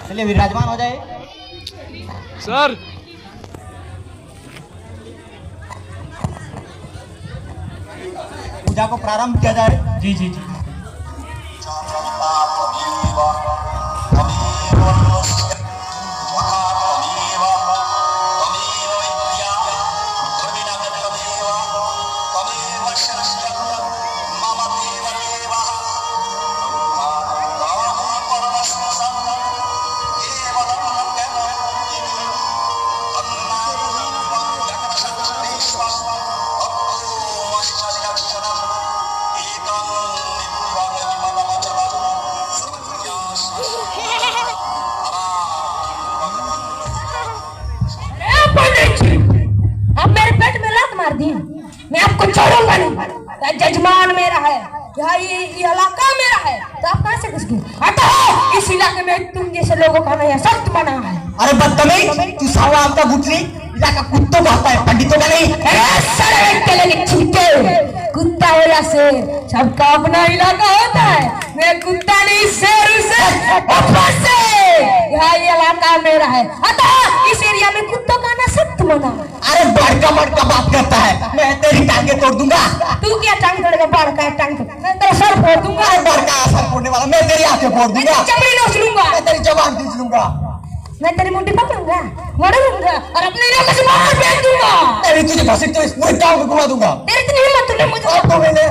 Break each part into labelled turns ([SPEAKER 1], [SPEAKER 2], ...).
[SPEAKER 1] चलिए विराजमान हो जाए
[SPEAKER 2] सर।
[SPEAKER 1] पूजा को प्रारंभ किया जाए।
[SPEAKER 2] जी जी जी।
[SPEAKER 3] मैं आपको छोड़ूंगा नहीं। जजमान मेरा है, ये इलाका मेरा है, तो आप कहां से घुस गए? हटो, इस इलाके में तुम जैसे लोगों का नहीं सख्त मना है।
[SPEAKER 1] अरे बदतमीज, तू सावा आपका गुटली इलाका कुत्तों का होता है, पंडितों का नहीं।
[SPEAKER 3] कुत्ता हो या शेर, सबका अपना इलाका होता है। मैं कुत्ता नहीं, शेर से यह इलाका मेरा है। अतः इस एरिया में कुत्तों का ना सख्त मना।
[SPEAKER 1] अरे बड़का बड़का बात करता है, मैं तेरी टांगे तोड़ दूंगा।
[SPEAKER 3] तू क्या टांग तोड़ेगा? बड़का टांग मैं तेरा सर फोड़ दूंगा।
[SPEAKER 1] अरे बड़का सर फोड़ने वाला, मैं तेरी आंखें फोड़ दूंगा,
[SPEAKER 3] चमड़ी नोच लूंगा,
[SPEAKER 1] मैं तेरी जबान खींच लूंगा,
[SPEAKER 3] मैं तेरी मुट्ठी पकड़ूंगा, मरूंगा और अपने इलाके से बाहर फेंक दूंगा।
[SPEAKER 1] तेरी तुझे घसीट तो इस पूरे गांव को घुमा दूंगा।
[SPEAKER 3] तेरी इतनी हिम्मत तूने मुझे
[SPEAKER 1] और तो मैंने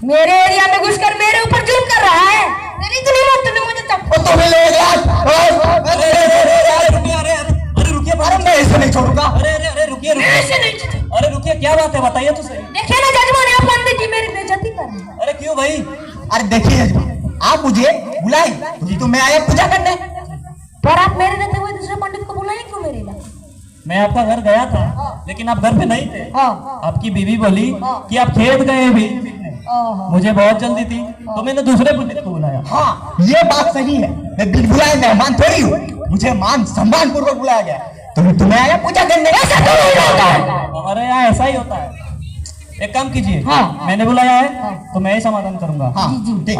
[SPEAKER 3] मेरे एरिया में घुसकर मेरे ऊपर जुल्म कर रहा है। तेरी इतनी हिम्मत तूने मुझे
[SPEAKER 1] तो मिले यार। अरे रुकिए, अरे मैं इसे नहीं छोड़ूंगा। अरे रुकिए, अरे रुकिए, क्या बात है बताइए तो सही।
[SPEAKER 3] देखिए ना जजमान, आप पंडित जी मेरी बेइज्जती कर रहे हैं।
[SPEAKER 1] अरे क्यों भाई? अरे देखिए जजमान, आप मुझे बुलाए तो मैं आया पूजा करने,
[SPEAKER 3] पर आप मेरे रहते हुए दूसरे पंडित को बुलाए क्यों मेरे इलाके?
[SPEAKER 2] मैं आपका घर गया था, लेकिन आप घर पे नहीं थे। आपकी बीवी बोली कि आप खेत गए भी, मुझे बहुत जल्दी थी, तो मैंने दूसरे पंडित को बुलाया।
[SPEAKER 1] हाँ ये बात सही है, मैं बिन बुलाए मेहमान थोड़ी हूँ, मुझे मान सम्मान पूर्वक बुलाया गया, तो तुम्हें आया पूजा करने। ऐसा तो नहीं होता है।
[SPEAKER 2] अरे यार ऐसा ही होता है। एक काम कीजिए, मैंने बुलाया है तो मैं ही समाधान करूंगा।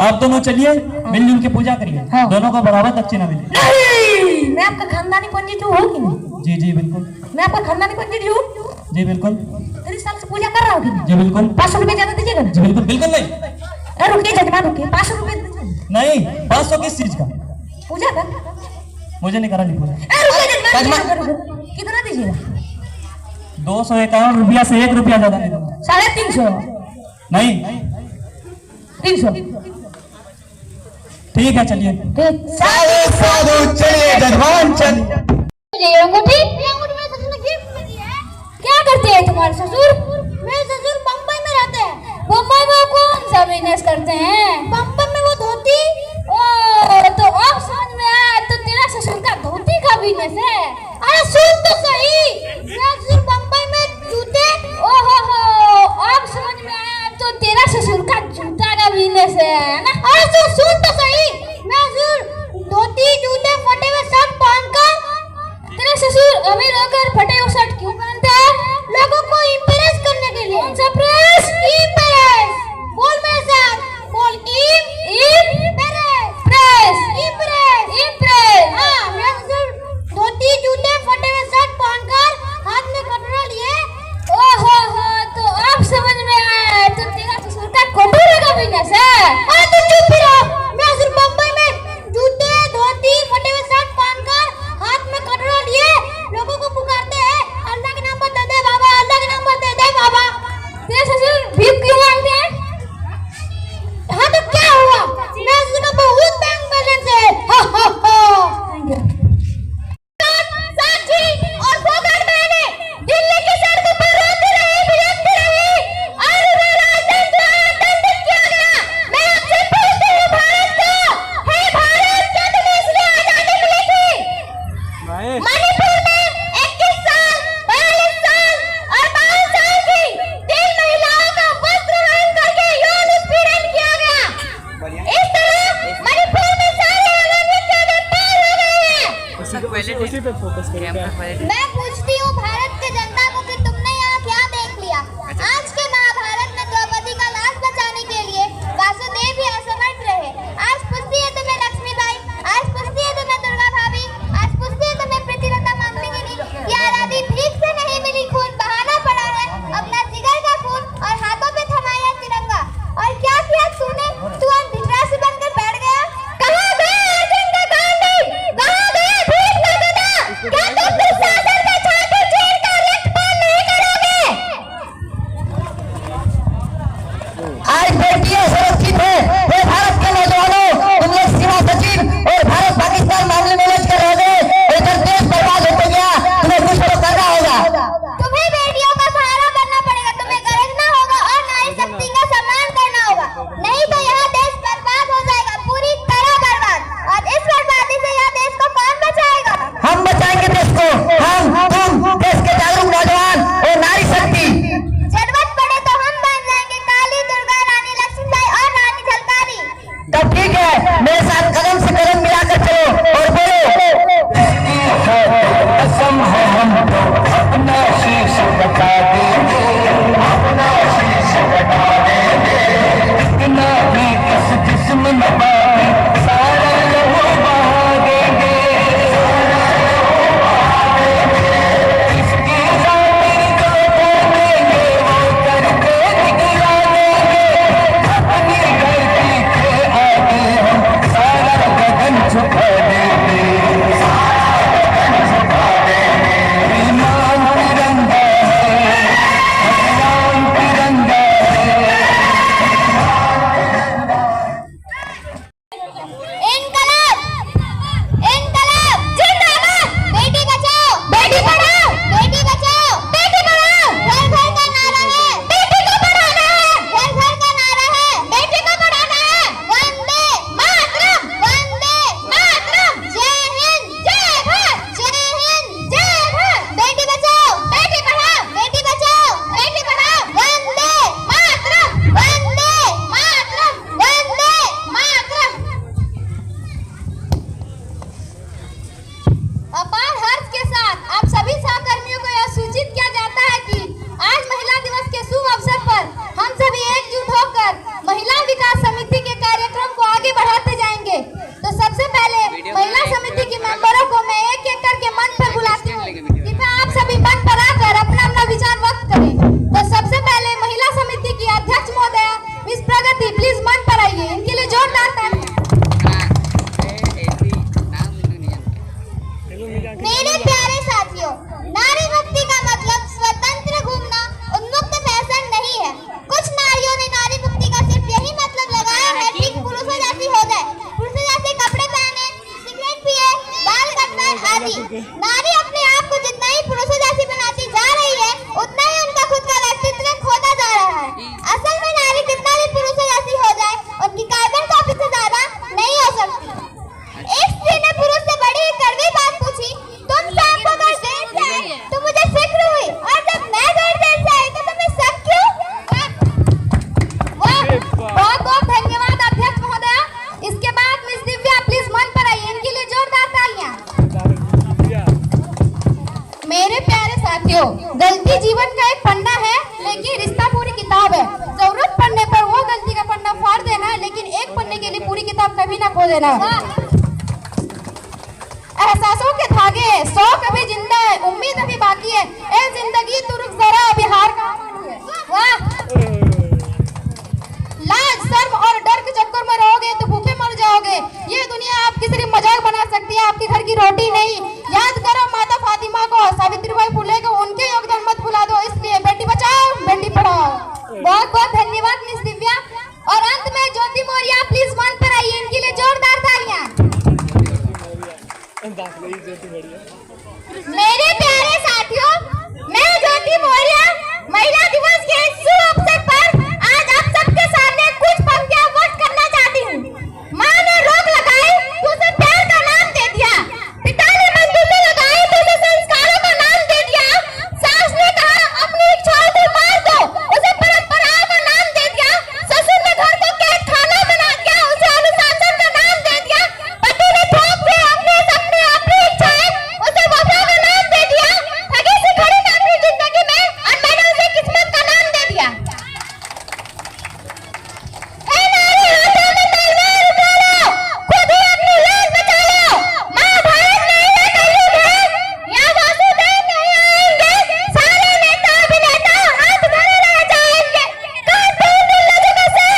[SPEAKER 2] आप दोनों चलिए, मिलजुल के पूजा करिए, दोनों को बराबर दक्षिणा मिले।
[SPEAKER 3] नहीं, मैं आपका खानदानी पंडित हूँ कि नहीं?
[SPEAKER 2] जी जी बिल्कुल।
[SPEAKER 3] मैं आपका खानदानी पंडित हूँ?
[SPEAKER 2] जी बिल्कुल।
[SPEAKER 3] 30 साल से पूजा कर रहा हूँ कि नहीं?
[SPEAKER 2] जी बिल्कुल।
[SPEAKER 3] 500 रुपए ज्यादा दीजिएगा?
[SPEAKER 2] जी बिल्कुल। बिल्कुल नहीं।
[SPEAKER 3] अरे रुकिए जजमान, रुकिए, 500 रुपए
[SPEAKER 2] नहीं। 500 किस चीज का?
[SPEAKER 3] पूजा का?
[SPEAKER 2] मुझे नहीं करा नहीं पूजा।
[SPEAKER 3] कितना दीजिएगा?
[SPEAKER 2] 251 रुपया से 1 रुपया ज्यादा नहीं दूंगा।
[SPEAKER 3] 350?
[SPEAKER 2] नहीं
[SPEAKER 3] 300।
[SPEAKER 2] ठीक है चलिए।
[SPEAKER 1] साधु साधु चलिए जजमान चलिए।
[SPEAKER 3] अंगूठी क्या करते हैं तुम्हारे ससुर? मेरे ससुर बम्बई में रहते हैं। बम्बई में कौन सा बिजनेस करते हैं? बम्बई में वो धोती। तो अब समझ में आया, तो तेरा ससुर का धोती का बिजनेस है। अरे सुन तो सही, मेरा ससुर बम्बई में जूते। ओहो, अब समझ में आया, तो तेरा ससुर का जूता का बिजनेस है ना? अरे सुन तो सही, मेरा ससुर धोती जूते फटे हुए शर्ट पहनकर। तेरा ससुर अमीर होकर फटे हुए शर्ट क्यों पहनता है? लोगों को इम्प्रेस करने के लिए। कौन सा प्रेस? इम्प्रेस। बोल मेरे साथ, बोल इम्प्रेस। Press, impress, impress. हाँ, मेरा ससुर धोती जूते फटे हुए शर्ट पहनकर हाथ में कटोरा लिए। ओहो हो, तो अब समझ में आया, तो तेरा ससुर का कटोरे का बिजनेस है। अरे तू चुप ही रहो। मेरा ससुर बम्बई में जूते धोती फटे हुए शर्ट पहनकर हाथ में कटोरा लिए लोगों को पुकारते हैं, अल्लाह के नाम पर दे दे बाबा, अल्लाह के नाम पर दे दे बाबा। तेरे ससुर भीख क्यों मांगते हैं? हाँ तो क्या हुआ? मेरे ससुर का बहुत बैंक बैलेंस है। हा हा हा। साथी और फोकट मैंने दिल्ली की सड़कों पर रोती रही, भिड़ंती रही, और उन्हें दंडित किया गया। मैं आपसे पूछती हूँ भारत को, हे भारत, क्या तुम्हें इसलिए आजादी मिली थी? मणिपुर में 21 साल, 42 साल और 52 साल की 3 महिलाओं का वस्त्रहरण करके यौन उत्पीड़न किया गया। इस तरह मणिपुर में सारे अनाधिकृत पार हो गए हैं।
[SPEAKER 4] उसी पे फोकस करें।
[SPEAKER 5] मैं पूछती हूँ भारत के जनता को कि तुमने यहाँ क्या देख लिया? आज के महाभारत में द्रौपदी का लाश बचाने के लिए वासुदेव ही असमर्थ रहे। आज पूछती है तुम्हें लक्ष्मीबाई, आज पूछती है तुम्हें नारी नारी अपने आप को जितना ही पुरुषों जैसी बनाती जा रही है, उतना ही उनका खुद का व्यक्तित्व खोता जा रहा है। असल में नारी कितना भी पुरुषों जैसी हो जाए, उनकी कार्बन कॉपी से ज्यादा नहीं हो सकती। एक स्त्री ने पुरुष से बड़ी कड़वी बात पूछी, तुम शाम को अगर देर से आए तो मुझे फिक्र हुई, और जब मैं देर से आई तो तुम्हें शक क्यों? वाह, बहुत बहुत धन्यवाद अध्यक्ष महोदया। इसके बाद मिस दिव्या प्लीज मंच पर आइए, इनके लिए जोरदार तालियां। मेरे प्यारे साथियों, गलती जीवन का एक पन्ना है, लेकिन रिश्ता पूरी किताब है। जरूरत पड़ने पर वो गलती का पन्ना फाड़ देना, लेकिन एक पन्ने के लिए पूरी किताब कभी ना खो देना। एहसासों के धागे, शौक अभी जिंदा है, उम्मीद अभी बाकी है। ए जिंदगी तू रुक जरा, अभी हार का वाह। लाज, शर्म और डर के चक्कर में रहोगे तो भूखे मर जाओगे। ये दुनिया आपकी सिर्फ मजाक बना सकती है, आपके घर की रोटी नहीं। याद करो माता फातिमा को, सावित्रीबाई फुले को, उनके योगदान मत भुला दो। इसलिए बेटी बचाओ, बेटी पढ़ाओ। बहुत बहुत धन्यवाद मिस दिव्या। और अंत में ज्योति मौर्य प्लीज मंच पर आइए, इनके लिए जोरदार तालियां। मेरे प्यारे साथियों, मैं ज्योति मौर्य महिला दिवस के इस शुभ अवसर पर आज आप सबके सामने कुछ पंक्तियां व्यक्त करना चाहती हूँ। माँ ने रोक लगाई तो उसे प्यार का नाम दे दिया, पिता ने बंदूकें लगाई तो उसे संस्कारों का नाम दे दिया, सास ने कहा अपनी इच्छाओं को मार दो, उसे परंपराओं का नाम दे दिया, ससुर ने घर को कैद खाना बना दिया, उसे अनुशासन का नाम दे दिया, पति ने ठोक दिया अपने सपने अपनी इच्छाएं, उसे वफा का नाम दे दिया, ठगी से खड़ी अपनी जिंदगी में, और मैंने उसे किस्मत का नाम दे दिया। हे नारी, हाथों में तलवार उठा लो, खुद ही अपनी लाज बचा लो। महाभारत नहीं है कलयुग है, यहाँ वासुदेव नहीं आएंगे, सारे नेता अभिनेता हाथ धरे रह जाएंगे। कौन दूर लोगों से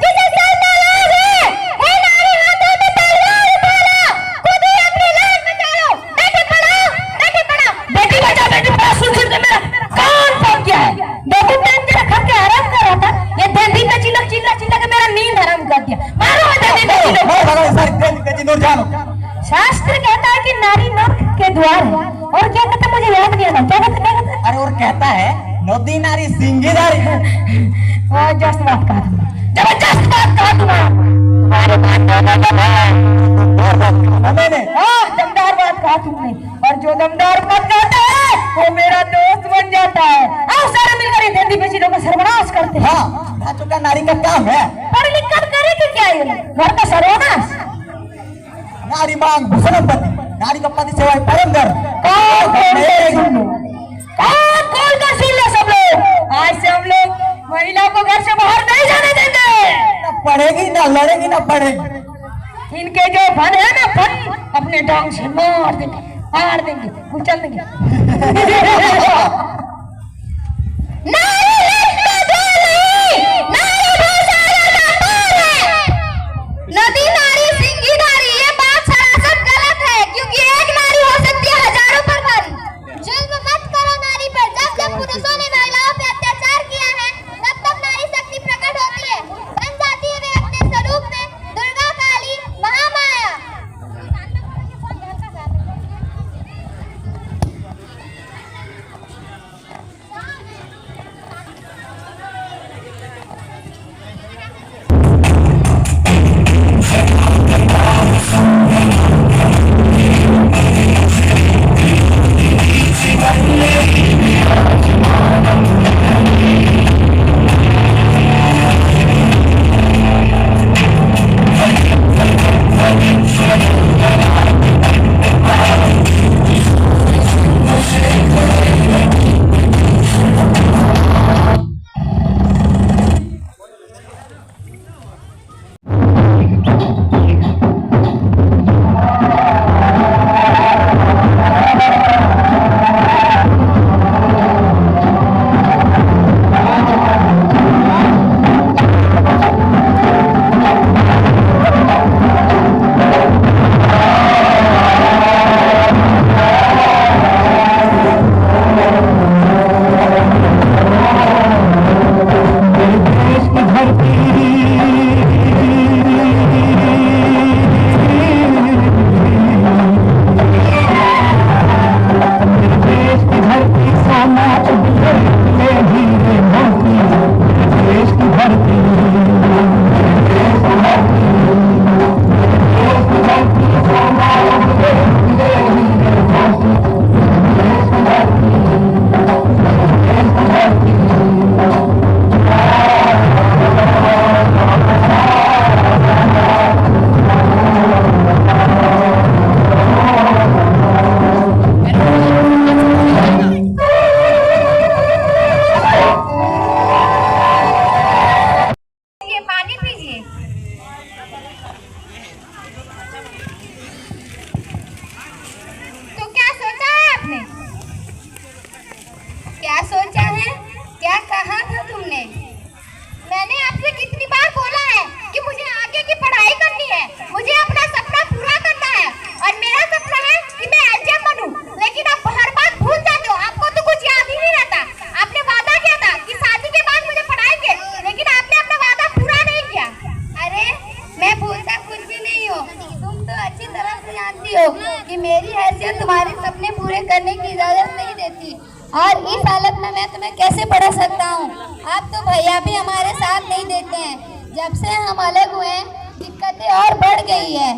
[SPEAKER 5] जिसे सर में लाज है? हे नारी, हाथों में तलवार उठा लो, खुद ही अपनी लाज बचा लो। बेटी पढ़ाओ, बेटी पढ़ाओ, बेटी बचाओ, बेटी पढ़ाओ। सुन सुन के मेरा कान पक गया है। देखो टाइम तेरा खा के आराम कर रहा था, ये देंधी पे चिल्ला के मेरा नींद हराम कर दिया। मारो देंधी पे चिल्ला। शास्त्र कहता है कि नारी नर्क के द्वार है, और क्या कहता मुझे याद नहीं आता। क्या कहता?
[SPEAKER 1] अरे और कहता है नदी नारी सिंगीदारी।
[SPEAKER 5] जबरदस्त बात कहा तुमने, जबरदस्त बात कहा तुम्हारे
[SPEAKER 1] मैंने
[SPEAKER 5] दमदार बात कहा तुमने। और जो दमदार बात कहता है वो मेरा दोस्त बन जाता है। आओ सारे मिलकर ये देंधी पे चिल्लों का सर्वनाश करते हैं।
[SPEAKER 1] हाँ, चुका नारी का काम है।
[SPEAKER 5] पढ़ लिख कर करेगी क्या ये घर का सर्वनाश?
[SPEAKER 1] नारी मांग भूषण पति, नारी का पति सेवा परम धर्म।
[SPEAKER 5] खोल कर सुन लो सब लोग, आज से हम लोग महिला को घर से बाहर नहीं जाने देंगे।
[SPEAKER 1] ना पढ़ेगी, ना लड़ेगी, ना पढ़ेगी।
[SPEAKER 5] इनके जो फन है ना, फन अपने टांग से मार देंगे, कुचल देंगे। नदी नारी सिंगीदारी, ये बात सरासर गलत है, क्योंकि एक नारी हो सकती है हजारों पर भारी। जुल्म मत करो नारी पर। जब पुरुषों ने महिलाओं पे अत्याचार किया है, तब नारी शक्ति प्रकट होती है, बन जाती है वे अपने स्वरूप में दुर्गा, काली, महामाया। जानती हो कि मेरी हैसियत तुम्हारे सपने पूरे करने की इजाजत नहीं देती, और इस हालत में मैं तुम्हें कैसे पढ़ा सकता हूँ। अब तो भैया भी हमारे साथ नहीं देते हैं। जब से हम अलग हुए दिक्कतें और बढ़ गई है।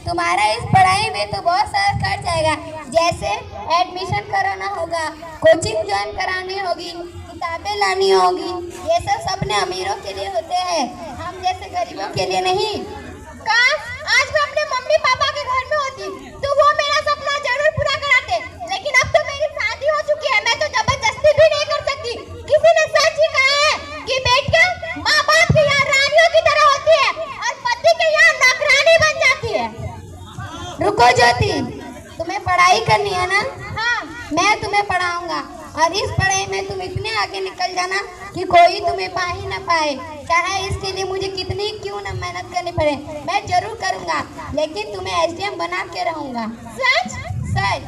[SPEAKER 5] तुम्हारा इस पढ़ाई में तो बहुत सारा खर्च आएगा, जैसे एडमिशन कराना होगा, कोचिंग ज्वाइन करानी होगी, किताबें लानी होगी। ये सब सपने अमीरों के लिए होते हैं, हम जैसे गरीबों के लिए नहीं। काश आज मैं अपने मम्मी पापा के घर में होती तो वो मेरा सपना जरूर पूरा कराते, लेकिन अब तो मेरी शादी हो चुकी है, मैं तो जबरदस्ती भी नहीं कर सकती। किसी ने सच ही कहा है कि बेटियां माँ बाप के यहाँ रानियों की तरह होती है और पति के यहाँ नौकरानी बन जाती है। रुको ज्योति, तुम्हें पढ़ाई करनी है ना? हाँ, मैं तुम्हें पढ़ाऊंगा, और इस पढ़ाई में तुम इतने आगे निकल जाना कि कोई तुम्हें पा ही ना पाए। चाहे इसके लिए मुझे कितनी क्यों ना मेहनत करनी पड़े, मैं जरूर करूंगा, लेकिन तुम्हें एसडीएम बना के रहूंगा। सच सच।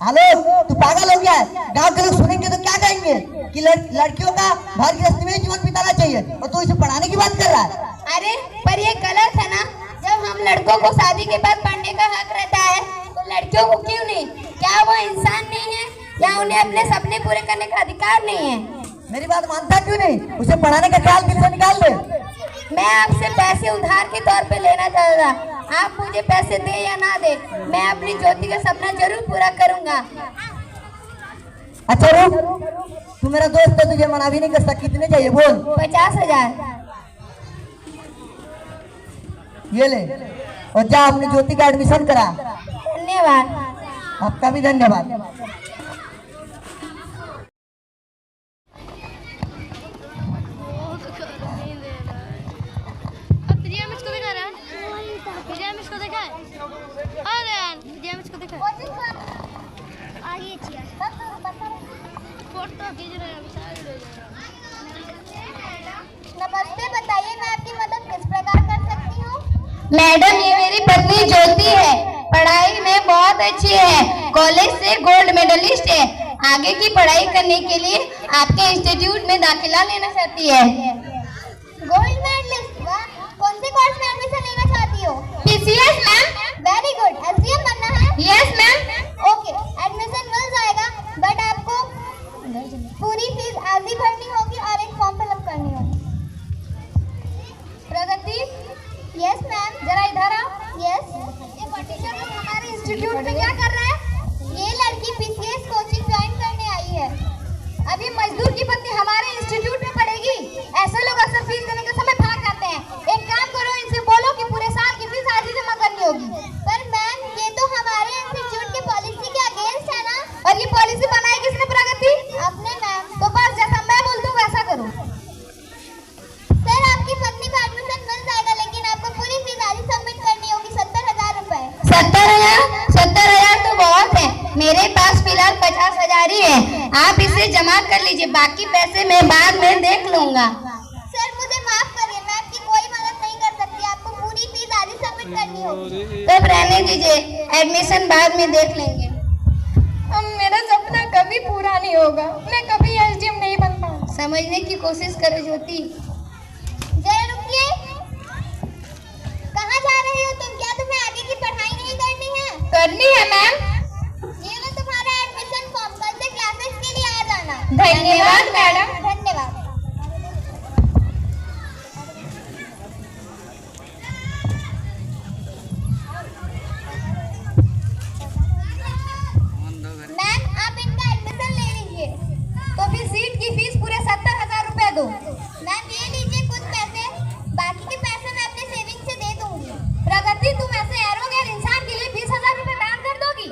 [SPEAKER 1] हेलो, तू पागल हो गया है? गांव के लोग सुनेंगे तो क्या कहेंगे कि लड़कियों का घर गृहस्थी में जीवन बिताना चाहिए, और तू इसे पढ़ाने की बात कर रहा है।
[SPEAKER 5] अरे पर ये गलत है ना? जब हम लड़कों को शादी के बाद पढ़ने का हक रहता है तो लड़कियों को क्यों नहीं? क्या वो इंसान नहीं है, या उन्हें अपने सपने पूरे करने का अधिकार नहीं है?
[SPEAKER 1] मेरी बात मानता क्यों नहीं? उसे पढ़ाने का ख्याल दिल से निकाल दे।
[SPEAKER 5] मैं आपसे पैसे उधार के तौर पे लेना चाहता था, आप मुझे पैसे दे या ना दे, मैं अपनी ज्योति का सपना जरूर पूरा करूंगा।
[SPEAKER 1] अच्छा रुक, तू मेरा दोस्त है, तुझे मना भी नहीं कर सकता। कितने चाहिए बोल?
[SPEAKER 5] 50,000।
[SPEAKER 1] ये ले, और जा अपनी ज्योति का एडमिशन करा।
[SPEAKER 5] धन्यवाद।
[SPEAKER 1] आपका भी धन्यवाद।
[SPEAKER 5] नमस्ते, बताइए मैं आपकी मदद किस प्रकार कर सकती हूँ? मैडम, ये मेरी पत्नी ज्योति है, पढ़ाई में बहुत अच्छी है, कॉलेज से गोल्ड मेडलिस्ट है, आगे की पढ़ाई करने के लिए आपके इंस्टीट्यूट में दाखिला लेना चाहती है। Gold medalist? वाह, कौन से कोर्स में एडमिशन लेना चाहती हो? PCS ma'am. Very good, SDM बनना है? Yes ma'am. ओके, एडमिशन मिल जाएगा, बट आपको पूरी फीस आज ही भरनी होगी और एक फॉर्म फिलअप करनी होगी। प्रगति? Yes ma'am. जरा इधर आओ। यस। ये टीचर लोग हमारे इंस्टीट्यूट में क्या कर रहा है? ये लड़की पीसीएस कोचिंग ज्वाइन करने आई है। अभी मजदूर की पत्नी हमारे इंस्टीट्यूट में पढ़ेगी? ऐसे लोग अक्सर फीस देने के समय भाग जाते हैं। एक काम करो, इनसे बोलो कि पूरे साल की फीस आज ही जमा करनी होगी। पर मैम, ये तो हमारे इंस्टीट्यूट की पॉलिसी के अगेंस्ट है ना? और ये पॉलिसी बनाई किसने? प्रगति? आपने मैम। तो बस जैसा मैं बोल दूं वैसा करो। सर, आपकी पत्नी का एडमिशन मिल जाएगा, लेकिन आपको पूरी फीस आज ही सबमिट करनी होगी, 70,000 रुपए। 70,000 तो बहुत है, मेरे पास फिलहाल 50,000 ही है, आप इसे जमा कर लीजिए, बाकी पैसे मैं बाद में देख लूंगा। सर मुझे माफ करिए, मैं आपकी कोई मदद नहीं कर सकती, आपको पूरी फीस आज ही सबमिट करनी होगी। तब रहने दीजिए, एडमिशन बाद में देख लेंगे। अब मेरा सपना कभी पूरा नहीं होगा, मैं कभी एसडीएम नहीं बन पाऊंगा। समझने की कोशिश करो ज्योति। जरा रुकिए, कहाँ जा रही हो तुम? क्या तुम्हें आगे की पढ़ाई नहीं करनी है? करनी है मैम। ये लो तुम्हारा एडमिशन फॉर्म, कल से क्लासेस के लिए आ जाना। धन्यवाद मैडम। धन्यवाद। मैम, आप इनका एडमिशन ले लीजिए। तो फिर सीट की फीस पूरे 70,000 रुपए दो। मैम, ये लीजिए कुछ पैसे, बाकी के पैसे मैं अपने सेविंग से दे दूंगी। प्रगति, तुम ऐसे एरोगेंट इंसान के लिए 20,000 रुपए दान कर दोगी?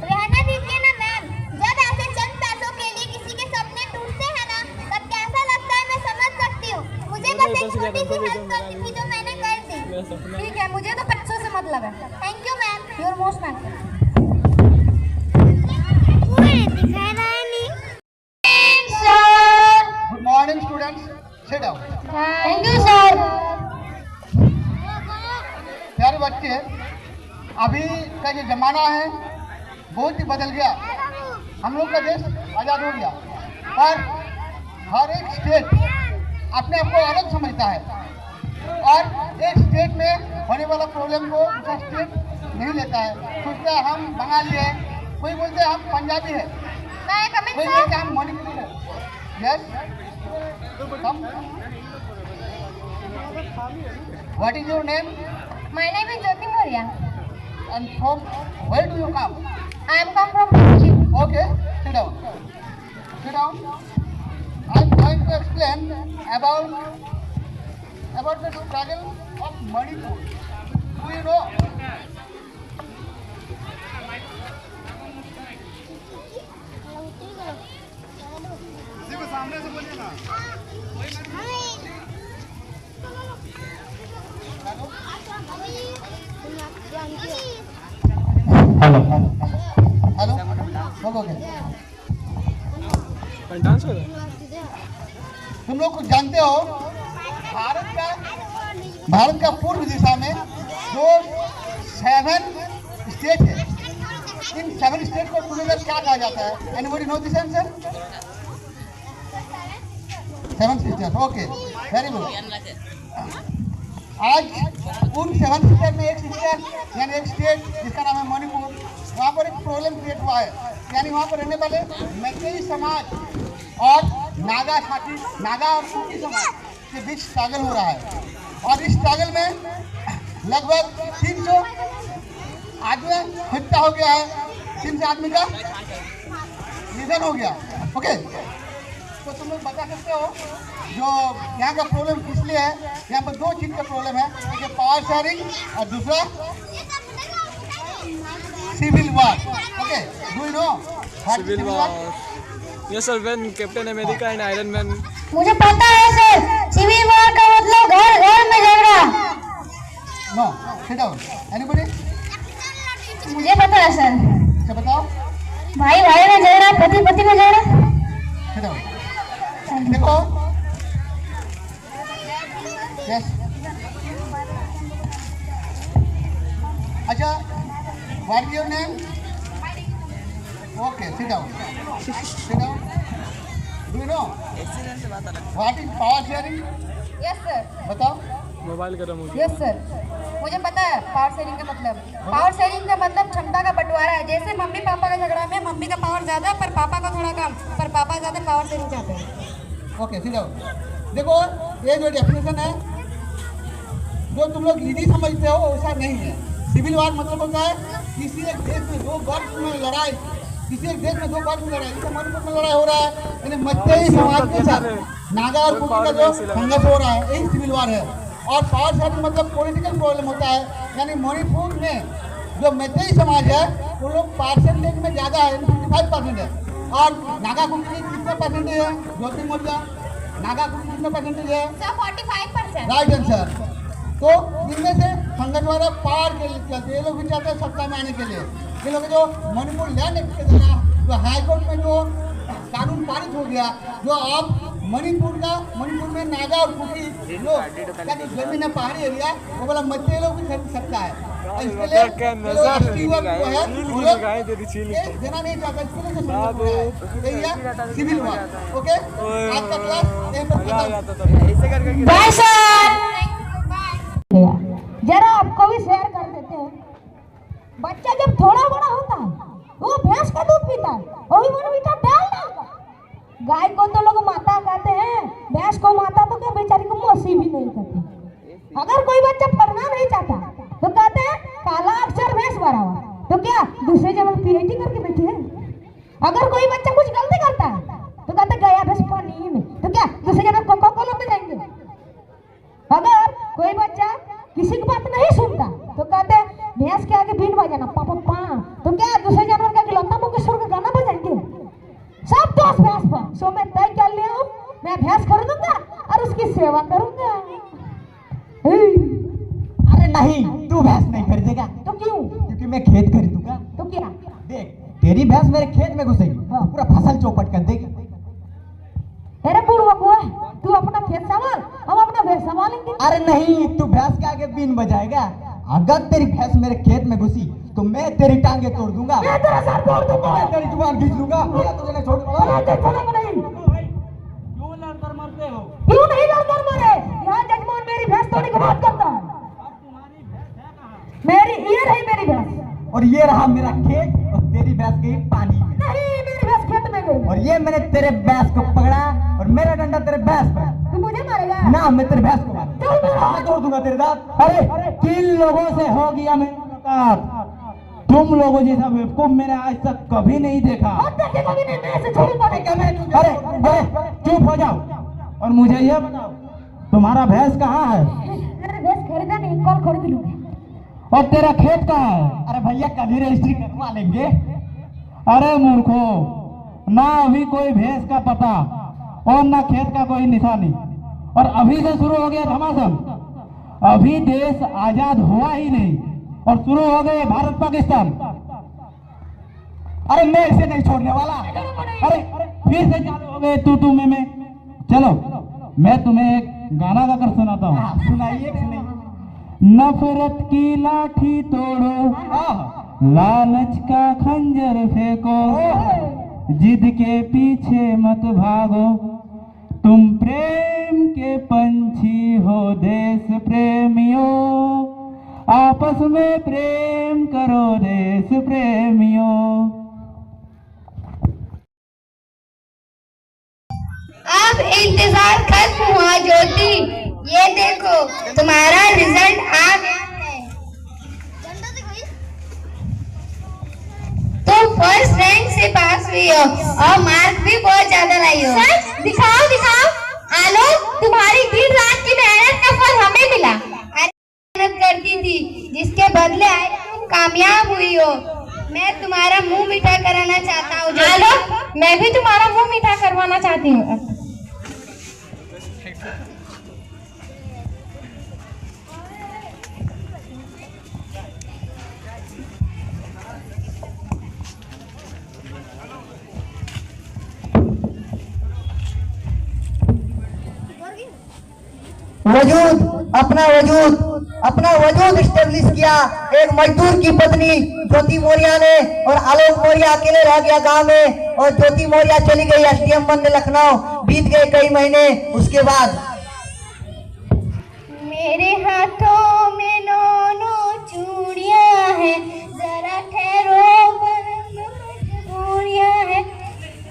[SPEAKER 5] रहने दीजिए ना मैम, जब ऐसे चंद पैसों के लिए किसी के सपने टूटते हैं ना, तब कैसा लगता है मैं समझ सकती हूँ। मुझे बस एक छोटी सी हेल्प करनी थी जो मैंने कर दी। ठीक है, मुझे तो पैसों से मतलब है। Thank you ma'am, you are most welcome.
[SPEAKER 6] Good morning, students. Sit down.
[SPEAKER 5] Thank you sir.
[SPEAKER 6] प्यारे बच्चे, अभी का ये जमाना है बहुत ही बदल गया। हम लोग का देश आज़ाद हो गया, पर हर एक स्टेट अपने आप को अलग समझता है, और एक स्टेट होने वाला प्रॉब्लम को दूसरा स्टेट नहीं लेता है। सोचता है हम बंगाली है, कोई बोलते हैं हम पंजाबी है, कोई बोलते हैं हम मणिपुरी है। Yes, what is your name?
[SPEAKER 5] My name is Jyoti Maurya.
[SPEAKER 6] And from where do you come?
[SPEAKER 5] I am come from Kochi.
[SPEAKER 6] Okay, sit down. Sit down. I'm going to explain about the struggle of Manipur. Do you know? सामने से बोलिए ना।
[SPEAKER 2] Hello
[SPEAKER 6] hello, बोलोगे? तुम लोग कुछ जानते हो, भारत का पूर्व दिशा में जो 7 स्टेट है, इन 7 स्टेट को टुगेदर क्या कहा जाता है? Anybody know this answer? 7 state, okay, very good. आज उन 7 स्टेट में एक स्टेट यानी एक स्टेट जिसका नाम है मणिपुर, वहाँ पर एक प्रॉब्लम क्रिएट हुआ है। यानी वहाँ पर रहने वाले मैतेई समाज और नागा छाती, नागा और कुकी समाज के बीच स्ट्रगल हो रहा है। और इस स्ट्रगल में लगभग 300 आदमी हत्या हो गया है, 300 आदमी का निधन हो गया। ओके, तो तुम लोग बता सकते हो जो यहाँ का प्रॉब्लम इसलिए है, यहाँ पर 2 चीज़ का प्रॉब्लम है, एक है पावर शेयरिंग और दूसरा civil war. Okay, do you know
[SPEAKER 7] civil war? Yes sir, when Captain America and Iron Man.
[SPEAKER 5] मुझे पता है सर, सिविल वॉर का मतलब घर घर में झगड़ा।
[SPEAKER 6] No, sit down. एनीबॉडी?
[SPEAKER 5] मुझे पता है सर।
[SPEAKER 6] अच्छा बताओ।
[SPEAKER 5] भाई भाई में झगड़ा, पति पति में झगड़ा।
[SPEAKER 6] Sit down. देखो, यस, अच्छा, what is your name? Okay, sit down, sit down. Do you know what is power sharing?
[SPEAKER 3] Yes sir.
[SPEAKER 6] बताओ।
[SPEAKER 7] मोबाइल गर्म हो
[SPEAKER 3] यस सर, मुझे पता है पावर शेयरिंग का मतलब। पावर शेयरिंग का मतलब क्षमता का बंटवारा है। जैसे मम्मी पापा का झगड़ा में मम्मी का पावर ज्यादा पर पापा का थोड़ा कम, पर पापा ज्यादा पावर शेयरिंग चाहते हैं।
[SPEAKER 6] ओके, सीधा देखो, ये जो डेफिनेशन है जो तुम लोग इजी समझते हो वैसा नहीं है। सिविल वॉर मतलब होता है किसी एक देश में 2 वर्ग में लड़ाई, किसी एक देश में 2 वर्ग में लड़ाई। जैसे मणिपुर में लड़ाई हो रहा है, यानी मैतेई समाज के साथ नागा और कुकी का जो संघर्ष हो रहा है, यही सिविल वॉर है। और पावर शेयरिंग मतलब पॉलिटिकल प्रॉब्लम होता है, यानी मणिपुर में जो मैतेई समाज है वो लोग परसेंटेज में ज़्यादा है, 55% है। और नागा कुकी कितना परसेंटेज है? ज्योति मौर्या, नागा कुकी कितना परसेंटेज है?
[SPEAKER 5] 45%।
[SPEAKER 6] Right answer. तो इनमें से संघर्ष वाला पार के लिए चलते, ये लोग भी चाहते हैं सत्ता में आने के लिए। ये लोग जो मणिपुर लैंड एक्ट के द्वारा जो हाईकोर्ट में जो कानून पारित हो गया, जो आप मणिपुर में नागा और कुकी लोग जमीन पहाड़ी एरिया वो वाला मैतेई लोग भी खरीद सकता है। इसके लिए देना नहीं चाहता, सिविल वॉर। ओके, आज का क्लास यहीं पर
[SPEAKER 5] बाय सर। जरा आपको भी शेयर कर देते हैं। बच्चा जब थोड़ा बड़ा होता है वो भैंस का दूध पीता है, वो भी मीठा डाल का। गाय को तो लोग माता कहते हैं, भैंस को माता तो क्या बेचारी को मौसी भी नहीं कहते। अगर कोई बच्चा पढ़ना नहीं चाहता तो कहते हैं काला अक्षर भैंस बराबर, तो क्या दूसरे जगह पीएचडी करके बैठे हैं। अगर कोई बच्चा कुछ गलती करता है तो कहते गया भैंस पानी में, तो क्या दूसरे जगह कोका कोला पे जाएंगे। अगर कोई बच्चा किसी की बात नहीं सुनता तो कहते हैं भैंस के आगे बीन बजाना पापा पा, तो क्या दूसरे जानवर का खिलौना मुंह के सुर का गाना बजाएंगे। सब दोस्त भैंस पर। सो मैं तय कर लिया हूँ, मैं भैंस खरीदूंगा और उसकी सेवा करूंगा।
[SPEAKER 1] अरे नहीं, तू भैंस नहीं खरीदेगा।
[SPEAKER 5] तो क्यों?
[SPEAKER 1] क्योंकि मैं खेत खरीदूंगा।
[SPEAKER 5] तो क्या?
[SPEAKER 1] देख, तेरी भैंस मेरे खेत में घुसेगी, पूरा फसल चौपट कर देगी।
[SPEAKER 5] अरे बुढ़वा हुआ, तू अपना खेत संभाल, हम अपना भैंस संभालेंगे।
[SPEAKER 1] अरे नहीं, तू भैंस के आगे बीन बजाएगा। अगर तेरी भैंस मेरे खेत में घुसी तो मैं तेरी टांगे तोड़ दूंगा,
[SPEAKER 5] मैं तेरा सर तोड़ दूंगा,
[SPEAKER 1] मैं तेरी जुबान खींच लूंगा, मैं तुझे नहीं छोड़ूंगा।
[SPEAKER 2] क्यों लड़कर मरते हो?
[SPEAKER 5] क्यों नहीं लड़कर मरे? यहाँ जजमान मेरी भैंस तोड़ने की बात करता है।
[SPEAKER 2] तुम्हारी
[SPEAKER 8] और ये रहा मेरा खेत और तेरी भैंस गई पानी में।
[SPEAKER 5] नहीं, मेरी भैंस खेत में गई।
[SPEAKER 8] और ये मैंने तेरे भैंस को पकड़ा और मेरा डंडा तेरे भैंस पर।
[SPEAKER 5] तू मुझे मारेगा?
[SPEAKER 8] ना, मैं तेरे भैंस को मारूंगा। तोड़ दूंगा तेरे दांत। अरे किन लोगों से हो गया मेरा मुलाकात? तुम लोगों जैसा बेवकूफ मैंने आज तक कभी नहीं देखा।
[SPEAKER 5] कभी नहीं, मैं ऐसे छोड़ी पड़ी।
[SPEAKER 8] अरे चुप हो जाओ और मुझे ये बताओ, तुम्हारा भैंस कहाँ है?
[SPEAKER 5] मेरा भैंस खरीदा नहीं, कल खरीद लूंगा।
[SPEAKER 8] और तेरा खेत कहाँ है? अरे भैया कल ही रजिस्ट्री करवा लेंगे। अरे मूर्खो, ना अभी कोई भैंस का पता और ना खेत का कोई निशानी, और अभी से शुरू हो गया घमासान। अभी देश आजाद हुआ ही नहीं और शुरू हो गए भारत पाकिस्तान। अरे मैं इसे नहीं छोड़ने वाला। अरे फिर से चालू हो गए तू में। चलो मैं तुम्हें एक गाना गाकर सुनाता हूँ। सुनाइए। नफरत की लाठी तोड़ो, लालच का खंजर फेंको, जिद के पीछे मत भागो, तुम प्रेम के पंछी हो देश प्रेमियों, आपस में प्रेम करो देश प्रेमियों।
[SPEAKER 5] अब इंतजार खत्म हुआ ज्योति, ये देखो तुम्हारा रिजल्ट आ गया है। तुम फर्स्ट रैंक से पास हुई हो और मार्क भी बहुत ज्यादा लाई हो। सच? दिखाओ दिखाओ। आलोक, तुम्हारी दिन रात की मेहनत का फल हमें मिला। मेहनत करती थी जिसके बदले आज तुम कामयाब हुई हो। मैं तुम्हारा मुंह मीठा कराना चाहता हूँ। आलोक, मैं भी तुम्हारा मुंह मीठा करवाना चाहती हूँ।
[SPEAKER 1] अपना वजूद स्टेब्लिश किया। एक मजदूर की पत्नी ज्योति मौर्य ने, और आलोक मौर्य अकेले रह गया गांव में, और ज्योति मौर्य चली गई एसडीएम बनने लखनऊ। बीत गए कई महीने। उसके बाद
[SPEAKER 5] मेरे हाथों में दोनों चूड़ियां हैं, जरा ठहरो चूड़ियां हैं,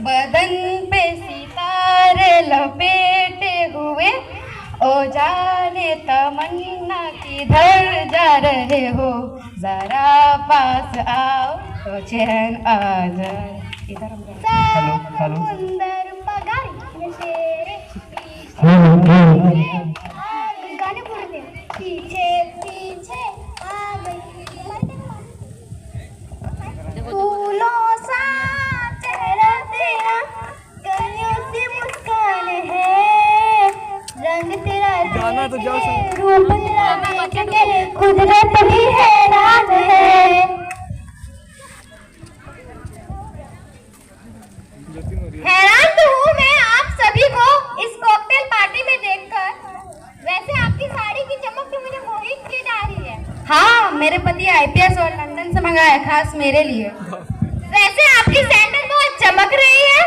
[SPEAKER 5] बदन पे सितारे लपेटे हुए, ओ जाने तमन्ना किधर जा रहे हो, जरा पास आओ तो चैन आ जाए। समुंदर पगारी में तेरे गाने बोलते पीछे पीछे आ गई, फूलों सा चेहरा तेरा, गलियों से मुस्कान है, रंग तेरा रूप तेरा देख के कुदरत भी हैरान है। हैरान तो हूँ मैं आप सभी को इस कॉकटेल पार्टी में देखकर। वैसे आपकी साड़ी की चमक तो मुझे मोहित की जा रही है। हाँ, मेरे पति आईपीएस और लंदन से मंगाया है खास मेरे लिए। वैसे आपकी सैंडल बहुत चमक रही है।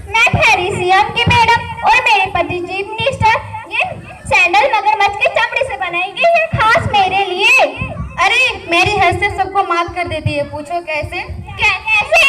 [SPEAKER 5] मैं ठहरी सीएम की मैडम और मेरे पति चीफ मिनिस्टर। ये सैंडल मगरमच्छ के चमड़े से बनाई गई है खास मेरे लिए। अरे मेरी हैसियत सबको मात कर देती है, पूछो कैसे? कैसे?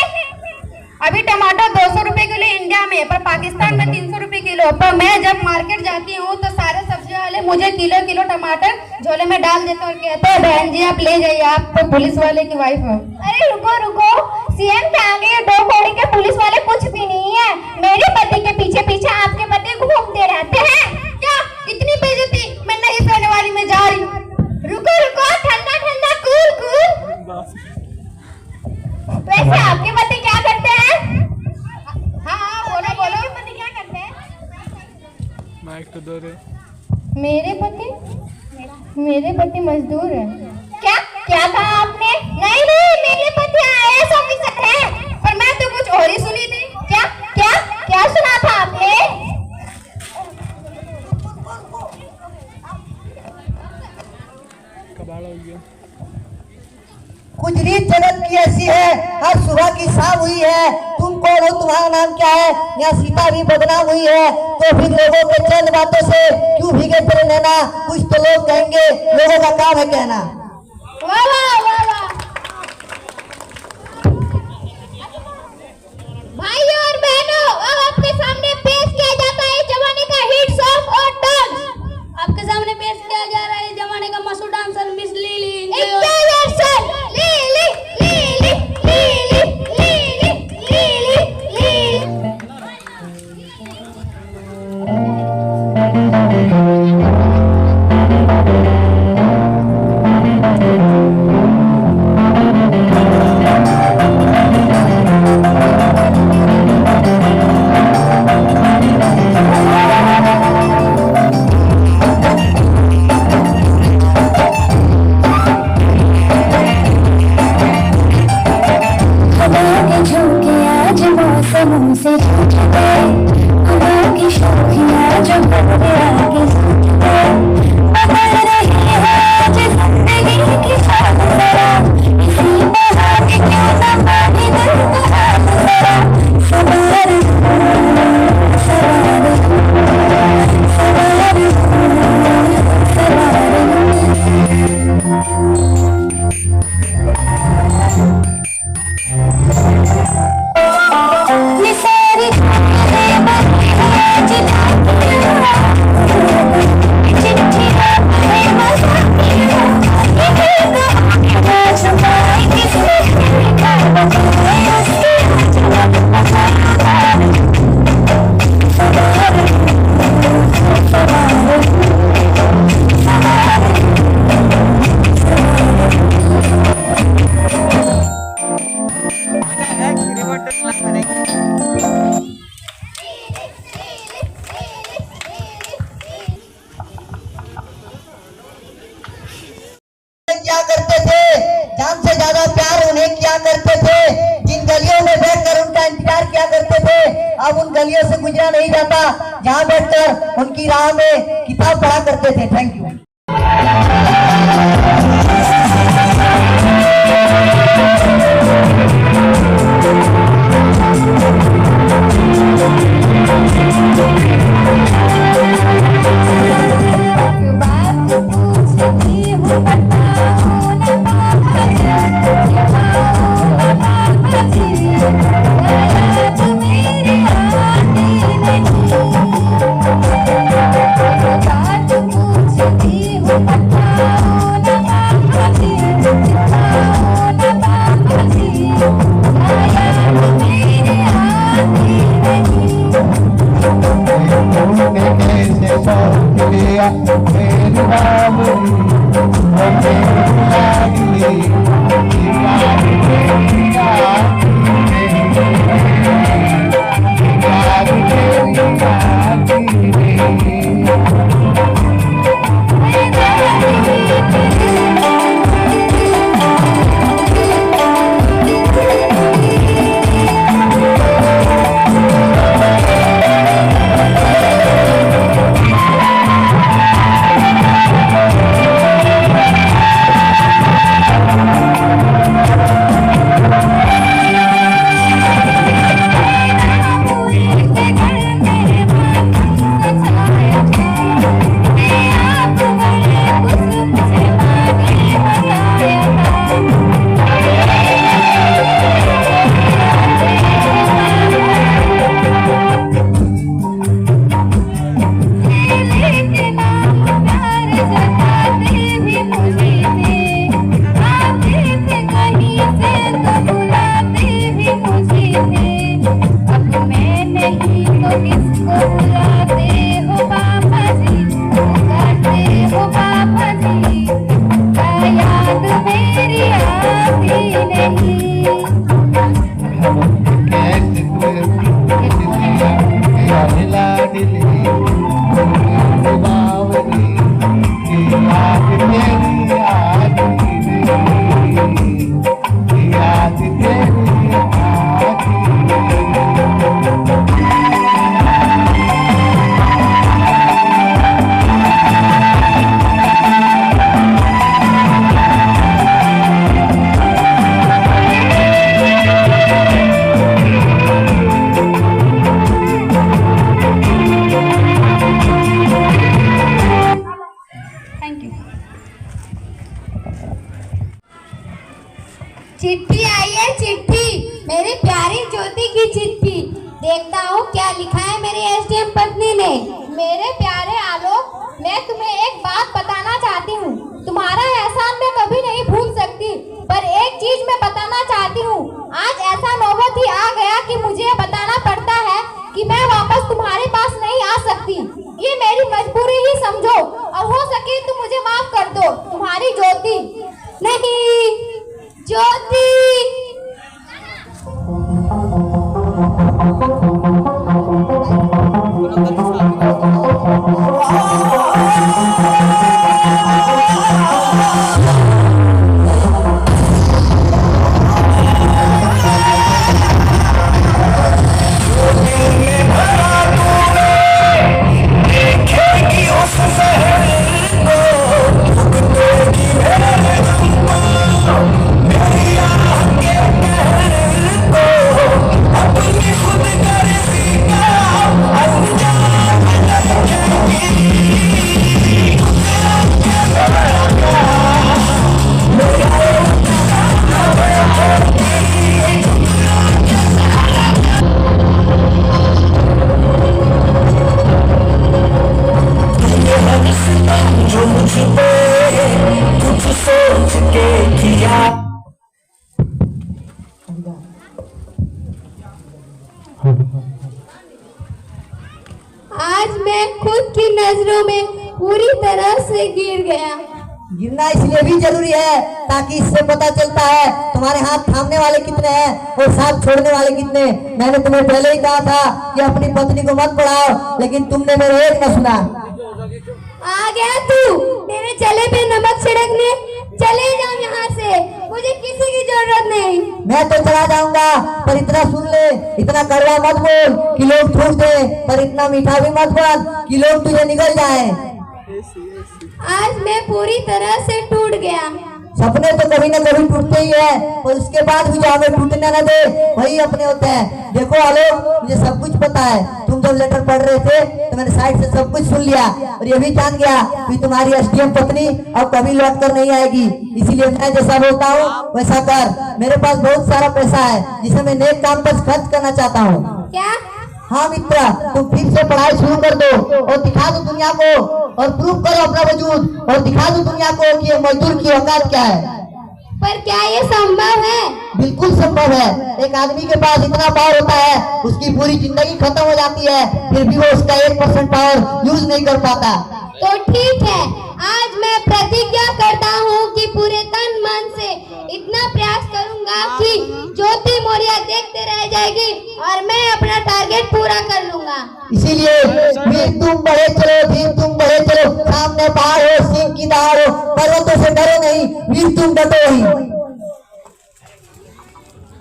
[SPEAKER 5] अभी टमाटर 200 रुपए किलो इंडिया में, पर पाकिस्तान में 300 रुपए किलो। पर मैं जब मार्केट जाती हूँ तो सारे सब्जी वाले मुझे किलो किलो टमाटर झोले में डाल देते और कहते हैं बहन जी आप ले जाइए, आप तो पुलिस वाले की वाइफ हो। अरे रुको रुको, सीएम के आगे 2 कौड़ी के पुलिस वाले कुछ भी नहीं है। मेरे पति के पीछे पीछे आपके पति घूमते रहते हैं। क्या इतनी बेइज्जती? मैं नहीं सहने वाली, मैं जा रही हूँ। रुको रुको, ठंडा ठंडा कूल कूल। वैसे आपके पति क्या करते हैं? हाँ बोलो बोलो, पति क्या करते हैं?
[SPEAKER 7] माइक तो दो रे।
[SPEAKER 5] मेरे पति मजदूर है। क्या क्या कहा आपने? नहीं नहीं, मेरे पति आईएएस ऑफिसर है। पर मैं तो कुछ और ही सुनी थी। क्या क्या क्या सुना था आपने?
[SPEAKER 7] कबाड़ हो गया।
[SPEAKER 1] कुछ रीत जगत की ऐसी है, हर सुबह की शाम हुई है। तुम कौन हो, तुम्हारा नाम क्या है? यहाँ सीता भी बदनाम हुई है, तो फिर लोगों के चंद बातों से क्यों भीगे तेरे नैना? कुछ तो लोग कहेंगे, लोगों का काम है कहना।
[SPEAKER 5] वाह वाह वाह वाह।
[SPEAKER 1] क्या करते थे, जान से ज्यादा प्यार उन्हें क्या करते थे, जिन गलियों में बैठकर उनका इंतजार किया करते थे, अब उन गलियों से गुजरा नहीं जाता जहां बैठकर उनकी राह में किताब पढ़ा करते थे। Thank you.
[SPEAKER 5] चिट्ठी आई है, चिट्ठी, मेरी प्यारी ज्योति की चिट्ठी। देखता हूँ क्या लिखा है मेरी एसडीएम पत्नी ने। मेरे प्यारे आलोक, मैं तुम्हें एक बात बताना चाहती हूँ। तुम्हारा एहसान मैं कभी नहीं भूल सकती, पर एक चीज मैं बताना चाहती हूँ। आज ऐसा नौबत ही आ गया कि मुझे बताना पड़ता है कि मैं वापस तुम्हारे पास नहीं आ सकती। ये मेरी मजबूरी ही समझो, और हो सके तो मुझे माफ कर दो। तुम्हारी ज्योति। नहीं, ज्योति। मैं खुद की नजरों में पूरी तरह से गिर गया।
[SPEAKER 1] गिरना इसलिए भी जरूरी है ताकि इससे पता चलता है तुम्हारे हाथ थामने वाले कितने हैं और साथ छोड़ने वाले कितने। मैंने तुम्हें पहले ही कहा था कि अपनी पत्नी को मत पढ़ाओ, लेकिन तुमने मेरे एक न सुना।
[SPEAKER 5] आ गया तू मेरे चले पे नमक छिड़कने। चले जाओ यहाँ से, मुझे किसी की जरूरत नहीं।
[SPEAKER 1] मैं तो चला जाऊंगा, पर इतना सुन ले, इतना कड़वा मत बोल कि लोग थूक दे, पर इतना मीठा भी मत बोल कि लोग तुझे निगल जाए।
[SPEAKER 5] आज मैं पूरी तरह से टूट गया।
[SPEAKER 1] सपने तो कभी न कभी टूटते ही है, और उसके बाद भी जो हमें टूटने न दे वही अपने होते हैं। देखो आलोक, मुझे सब कुछ पता है। तुम जब लेटर पढ़ रहे थे तो मैंने साइड से सब कुछ सुन लिया और ये भी जान गया कि तुम्हारी एसडीएम पत्नी अब कभी लौट कर नहीं आएगी। इसीलिए मैं जैसा बोलता हूँ वैसा कर। मेरे पास बहुत सारा पैसा है जिसे मैं नेक काम पर खर्च करना चाहता हूँ।
[SPEAKER 5] क्या?
[SPEAKER 1] हाँ मित्रा, तुम फिर से पढ़ाई शुरू कर दो और दिखा दो दुनिया को, और प्रूव करो अपना वजूद, और दिखा दो दुनिया को कि ये मजदूर की औकात क्या है।
[SPEAKER 5] पर क्या ये संभव है?
[SPEAKER 1] बिल्कुल संभव है। एक आदमी के पास इतना पावर होता है, उसकी पूरी जिंदगी खत्म हो जाती है, फिर भी वो उसका 1% पावर यूज नहीं कर पाता।
[SPEAKER 5] तो ठीक है, आज मैं प्रतिज्ञा करता हूँ कि पूरे तन मन से इतना प्रयास करूँगा कि ज्योति मौर्य देखते रह जाएगी और मैं अपना टारगेट पूरा कर लूँगा।
[SPEAKER 1] इसीलिए वीर तुम बढ़े चलो, धीर तुम बढ़े चलो, सामने पहाड़ हो, सिंह की दहाड़ हो, पर्वतों से डरो नहीं, वीर तुम डटो ही।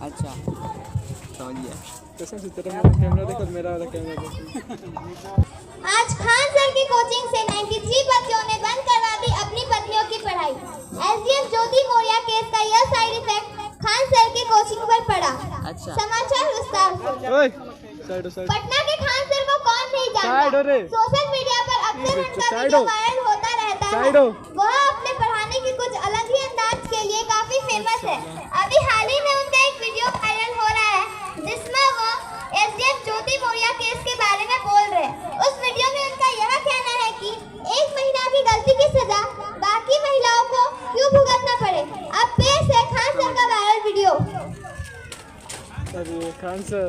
[SPEAKER 4] अच्छा समझ गया।
[SPEAKER 7] कसम से तेरा कैमरा देखो, मेरा वाला कैमरा देखो।
[SPEAKER 5] आज खान सर की कोचिंग से 93 बच्चों ने बंद करवा दी अपनी पत्नियों की पढ़ाई। एसडीएम ज्योति मौर्य केस का यह साइड इफेक्ट खान सर की कोचिंग पर पड़ा।
[SPEAKER 4] अच्छा।
[SPEAKER 5] समाचार विस्तार से।
[SPEAKER 7] ओए साइड साइड
[SPEAKER 5] पटना के खान सर को कौन नहीं जानता। सोशल मीडिया पर अक्सर उनका वीडियो वायरल होता रहता है। वह अपने पढ़ाने के कुछ अलग ही अंदाज के लिए काफी फेमस है। अभी हाल ही में उनका एक वीडियो वायरल हो रहा है जिसमें वो एसडीएम ज्योति मौर्य केस के बारे में बोल रहे हैं। उस वीडियो में उनका यह कहना है कि एक महिला की गलती की सजा बाकी महिलाओं को क्यों भुगतना पड़े। अब पेश है खान सर का वायरल वीडियो।
[SPEAKER 7] अरे खान सर,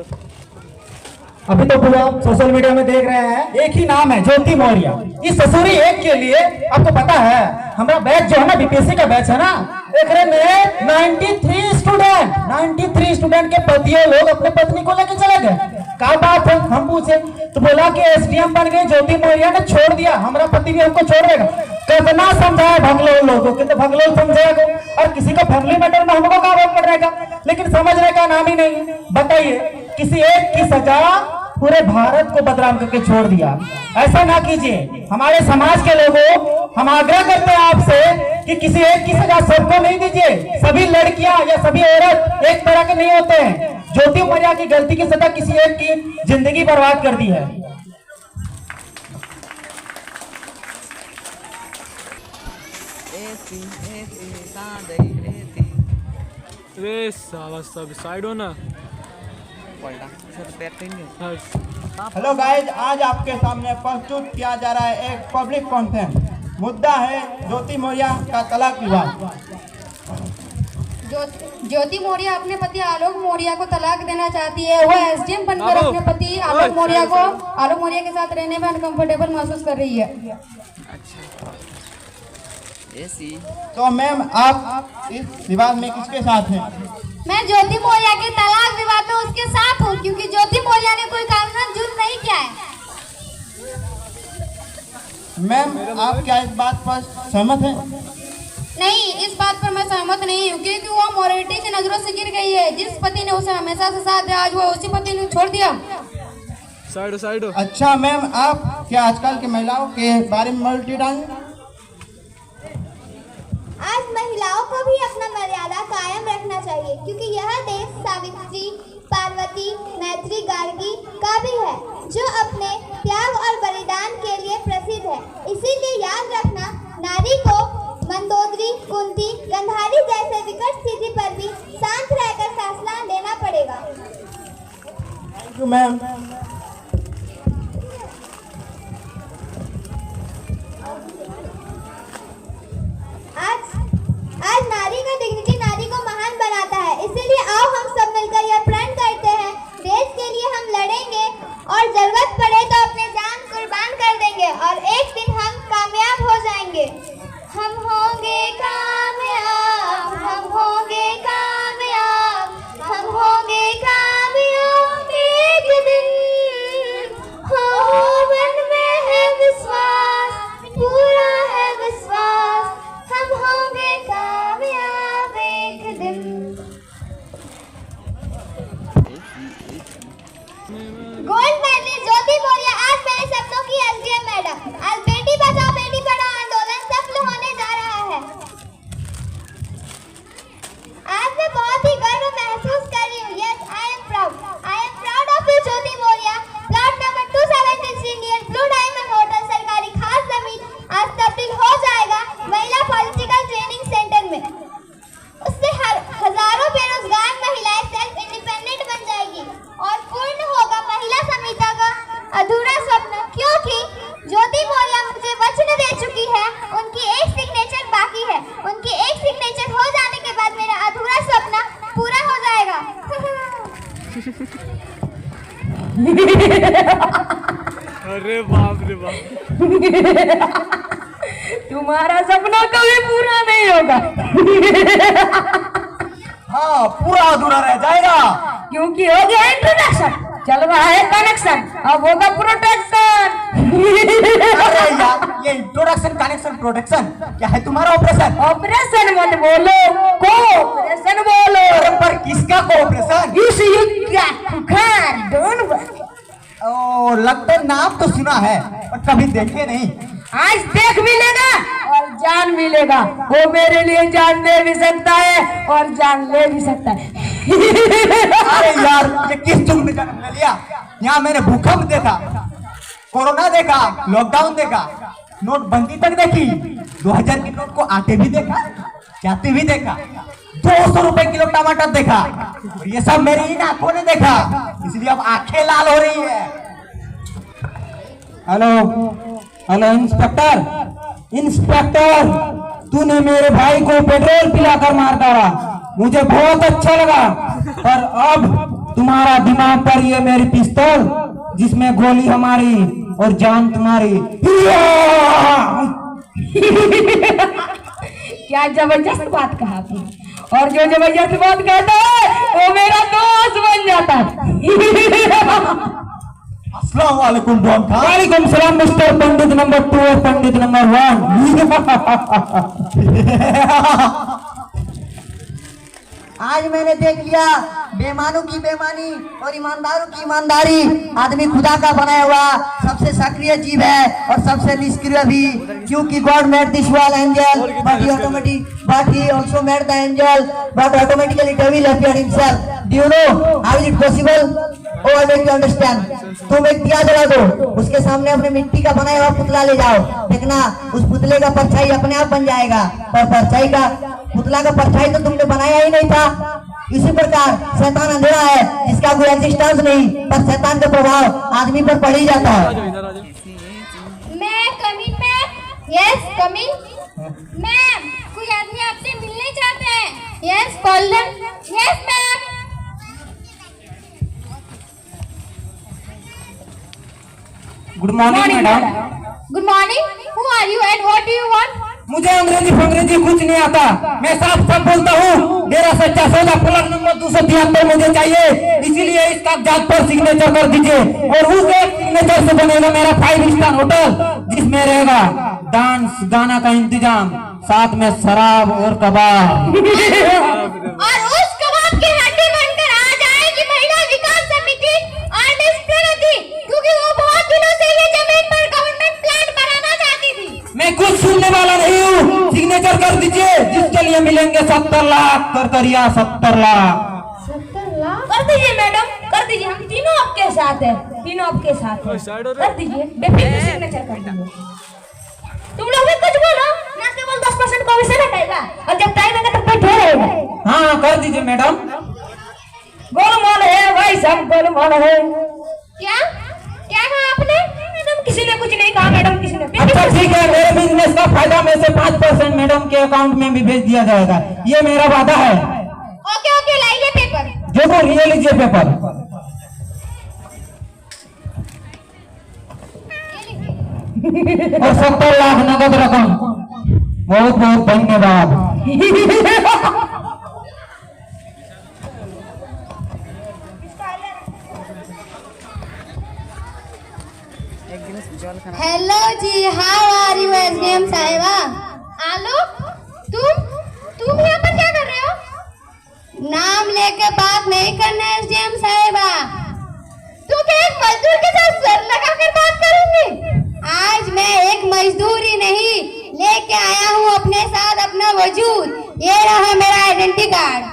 [SPEAKER 8] अभी तो पूरा सोशल मीडिया में देख रहे हैं, एक ही नाम है ज्योति मौर्य। इस ससुरी एक के लिए आपको पता है हमारा बैच जो है ना, बीपीएससी का बैच है ना, एकरे में 93 स्टूडेंट के पतियों लोग अपने पत्नी को लेके चले गए। क्या बात है, हम पूछे तो बोला कि एसडीएम बन गए, ज्योति मौर्य ने छोड़ दिया, हमारा पति भी हमको छोड़ देगा। कितना समझाया भगलोल लोगों के, तो भगलोल समझेगा, और किसी को फैमिली मैटर में हमको क्या बात पड़ेगा, लेकिन समझने का नाम ही नहीं। बताइए, किसी एक की सजा पूरे भारत को बदनाम करके छोड़ दिया। ऐसा ना कीजिए। हमारे समाज के लोगों, हम आग्रह करते हैं आपसे कि किसी एक की सजा सबको नहीं दीजिए। सभी लड़कियां या सभी औरत एक तरह के नहीं होते हैं। ज्योति मौर्य की गलती की सजा किसी एक की जिंदगी बर्बाद कर दी है।
[SPEAKER 7] रे साला सब साइड हो ना।
[SPEAKER 9] हेलो गाइज, आज आपके सामने प्रस्तुत किया जा रहा है एक पब्लिक कॉन्फ्रेंस। मुद्दा है ज्योति मौर्य का तलाक विवाद।
[SPEAKER 3] ज्योति मौर्य अपने पति आलोक मौर्य को तलाक देना चाहती है। वो एसडीएम बनकर अपने पति आलोक मौर्य के साथ रहने में अनकंफर्टेबल महसूस कर रही है।
[SPEAKER 9] तो मैम, आप इस विवाद में किसके साथ हैं?
[SPEAKER 5] मैं ज्योति मौर्य के तलाक विवाद में उसके साथ हूँ, क्योंकि ज्योति मौर्य ने कोई कानूनन जुर्म नहीं किया है।
[SPEAKER 9] मैम, आप क्या इस बात पर सहमत हैं?
[SPEAKER 3] नहीं, इस बात पर मैं सहमत नहीं हूँ, क्योंकि वो मॉरलिटी की नजरों से गिर गई है। जिस पति ने उसे हमेशा से साथ दिया, आज वो उसी पति ने छोड़ दिया।
[SPEAKER 7] साइड।
[SPEAKER 9] अच्छा मैम, आप क्या आजकल की महिलाओं के बारे में मल्टी डालेंगे?
[SPEAKER 5] आज महिलाओं को भी अपना मर्यादा कायम रखना चाहिए, क्योंकि यह देश सावित्री, पार्वती, मैत्री, गार्गी का भी है, जो अपने त्याग और बलिदान के लिए प्रसिद्ध है। इसीलिए याद रखना, नारी को मंदोदरी, कुंती, गंधारी जैसे विकट स्थिति पर भी शांत रहकर फैसला लेना पड़ेगा।
[SPEAKER 9] Thank you ma'am.
[SPEAKER 5] आज नारी का डिग्निटी नारी को महान बनाता है। इसीलिए आओ हम सब मिलकर यह प्रण करते हैं, देश के लिए हम लड़ेंगे और जरूरत पड़े तो अपने जान कुर्बान कर मैडम। आज बेटी बचाओ बेटी पढ़ाओ आंदोलन सफल होने जा रहा है। आज मैं बहुत ही गर्व महसूस कर रही हूँ। Yes, I am proud of you Jyoti Maurya. Plot number 273 near blue diamond hotel सरकारी खास जमीन आज तब्दील हो जाएगा महिला पॉलिटिकल ट्रेनिंग सेंटर में। उससे हजारों बेरोजगार महिलाएं सेल्फ इंडिपेंडेंट बन जाएगी और पूर्ण होगा महिला समिति का अधूरा स्वप्न, क्योंकि ज्योति मौर्य मुझे वचन दे चुकी है। उनकी एक सिग्नेचर बाकी है। उनकी एक सिग्नेचर हो जाने के बाद मेरा अधूरा स्वप्न पूरा हो जाएगा।
[SPEAKER 7] अरे बाप रे बाप।
[SPEAKER 10] तुम्हारा सपना कभी पूरा नहीं होगा।
[SPEAKER 1] हाँ, पूरा अधूरा रह जाएगा
[SPEAKER 10] क्योंकि हो गया इंट्रोडक्शन, चल रहा है कनेक्शन, अब होगा प्रोटेक्शन।
[SPEAKER 1] अरे यार, ये इंट्रोडक्शन कनेक्शन प्रोटेक्शन क्या है तुम्हारा ऑपरेशन?
[SPEAKER 10] ऑपरेशन मत बोलो, कोऑपरेशन बोलो।
[SPEAKER 1] पर किसका कोऑपरेशन?
[SPEAKER 10] इस युद्ध का खुखार डॉन।
[SPEAKER 1] ओ, लगता है नाम तो सुना है पर कभी देखे नहीं।
[SPEAKER 10] आज देख मिलेगा और जान मिलेगा। वो मेरे लिए जान दे भी सकता है और जान ले भी सकता है।
[SPEAKER 1] अरे यार, ये किस जुग में जन्म ले लिया? यहाँ मैंने भूकंप देखा, कोरोना देखा, लॉकडाउन देखा, नोटबंदी तक देखी, 2000 के नोट को आते भी देखा, जाते भी देखा, 200 रुपए किलो टमाटर देखा। और ये सब मेरी इन आंखों ने देखा, इसलिए अब आंखें लाल हो रही है।
[SPEAKER 8] हेलो हेलो इंस्पेक्टर, तूने मेरे भाई को पेट्रोल पिलाकर मार डाला, मुझे बहुत अच्छा लगा। पर अब तुम्हारा दिमाग पर ये मेरी पिस्तौल, जिसमें गोली हमारी और जान तुम्हारी।
[SPEAKER 10] क्या जबरदस्त बात कहा आपने। और जो जबरदस्त बात कहता है वो मेरा दोस्त बन जाता है।
[SPEAKER 1] अस्सलाम वालेकुम डॉन खान।
[SPEAKER 8] वालेकुम सलाम मिस्टर पंडित नंबर 2 और पंडित नंबर 1।
[SPEAKER 1] आज मैंने देख लिया बेईमानों की बेईमानी और ईमानदारों की ईमानदारी। आदमी खुदा का बनाया हुआ सबसे सक्रिय जीव है और सबसे निष्क्रिय भी, क्योंकि God made this world angel but he also made the angel but automatically devil appeared himself. Do you know how is it possible? Oh, I make you understand. तुम एक दिया जला दो, उसके सामने अपने मिट्टी का बनाया हुआ पुतला ले जाओ, देखना उस पुतले का परछाई अपने आप बन जाएगा। पर परछाई का पुतला का परछाई तो तुमने बनाया ही नहीं था। इसी प्रकार शैतान अंधेरा है जिसका कोई एग्जिस्टेंस नहीं, पर शैतान का प्रभाव आदमी पर पड़ ही जाता है।
[SPEAKER 5] मैं coming ma'am. Yes coming ma'am. कोई आदमी आपसे मिलने चाहते हैं। Yes call them. Yes ma'am.
[SPEAKER 8] Good morning madam.
[SPEAKER 5] Good morning. Who are you and what do you want?
[SPEAKER 8] मुझे अंग्रेजी कुछ नहीं आता, मैं साफ साफ बोलता हूँ। मेरा सच्चा सौदा प्लॉट नंबर 273 मुझे चाहिए, इसीलिए इस कागजात पर सिग्नेचर कर दीजिए। और उस एक सिग्नेचर से बनेगा मेरा 5 स्टार होटल, जिसमें रहेगा डांस गाना का इंतजाम, साथ में शराब और कबाब।
[SPEAKER 5] और उस कबाब की हड्डी बनकर आ जाएगी महिला विकास समिति और मिस प्रगति, क्योंकि वो बहुत दिनों से ये जमीन पर गवर्नमेंट प्लांट बनाना चाहती थी।
[SPEAKER 8] मैं कुछ सुनने वाला नहीं हूँ, सिग्नेचर कर दीजिए, जिसके लिए मिलेंगे 70 लाख। कर करिया 70 लाख।
[SPEAKER 5] 70 लाख
[SPEAKER 10] कर दीजिए मैडम, कर दीजिए। हम तीनों आपके साथ हैं, तीनों आपके साथ हैं। कर दीजिए, बेफिक्र सिग्नेचर कर दीजिए। तुम लोग भी कुछ बोलो ना, केवल 10% कमीशन हटेगा और जब टाइम आएगा तब बैठे रहेगा।
[SPEAKER 8] हाँ कर दीजिए मैडम।
[SPEAKER 10] गोलमाल है भाई सब, गोलमाल है।
[SPEAKER 5] क्या क्या कहा आपने?
[SPEAKER 10] मैडम किसी ने कुछ नहीं कहा मैडम, किसी ने।
[SPEAKER 8] अच्छा ठीक है, मेरे बिजनेस का फायदा में से 5% मैडम के अकाउंट में भी भेज दिया जाएगा, ये मेरा वादा है।
[SPEAKER 5] ओके ओके, लाइए पेपर।
[SPEAKER 8] जो को ये लीजिए पेपर। और 70 लाख नगद रकम। बहुत बहुत धन्यवाद।
[SPEAKER 5] हेलो जी, हाउ आर यू एसडीएम साहिबा? आलोक, तुम यहाँ पर क्या कर रहे हो? नाम लेके बात नहीं करना एसडीएम साहिबा। तू क्या एक मजदूर के साथ सर लगाकर बात करूंगी? आज मैं एक मजदूर ही नहीं लेके आया हूँ अपने साथ अपना वजूद। ये रहा मेरा identity card.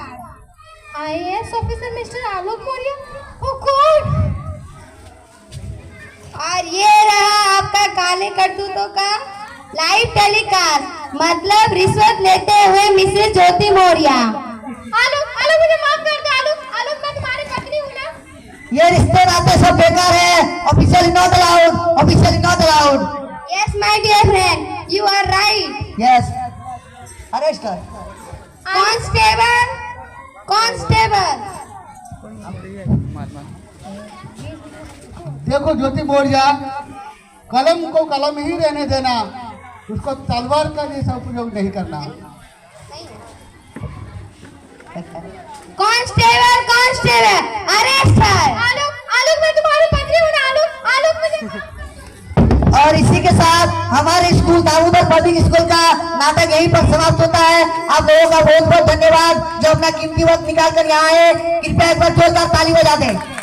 [SPEAKER 3] IAS officer mister Alok Maurya. Oh God.
[SPEAKER 5] और ये रहा आपका काले करतूतों का लाइव टेलीकास्ट, मतलब रिश्वत लेते हुए मिसेस ज्योति मौर्य।
[SPEAKER 3] आलोक आलोक मुझे माफ कर दे। आलोक आलोक मैं तुम्हारी पत्नी हूँ ना।
[SPEAKER 1] ये रिश्ते नाते सब बेकार है। Officially not allowed, officially not allowed.
[SPEAKER 5] Yes my dear friend, you are right.
[SPEAKER 1] Yes, arrest कर।
[SPEAKER 5] Constable, constable.
[SPEAKER 6] देखो ज्योति मौर्य, कलम को कलम ही रहने देना, उसको तलवार का जैसा उपयोग नहीं करना।
[SPEAKER 5] कांस्टेबल, कांस्टेबल, अरेस्ट कर।
[SPEAKER 3] आलोक आलोक मैं तुम्हारी पत्नी हूँ ना। आलोक आलोक मुझे।
[SPEAKER 1] और इसी के साथ हमारे स्कूल दाऊदर पब्लिक स्कूल का नाटक यहीं पर समाप्त होता है। आप लोगों का बहुत बहुत धन्यवाद जो अपना कीमती वक्त निकाल कर यहाँ आए। कृपया एक बार जोरदार ताली बजा दें।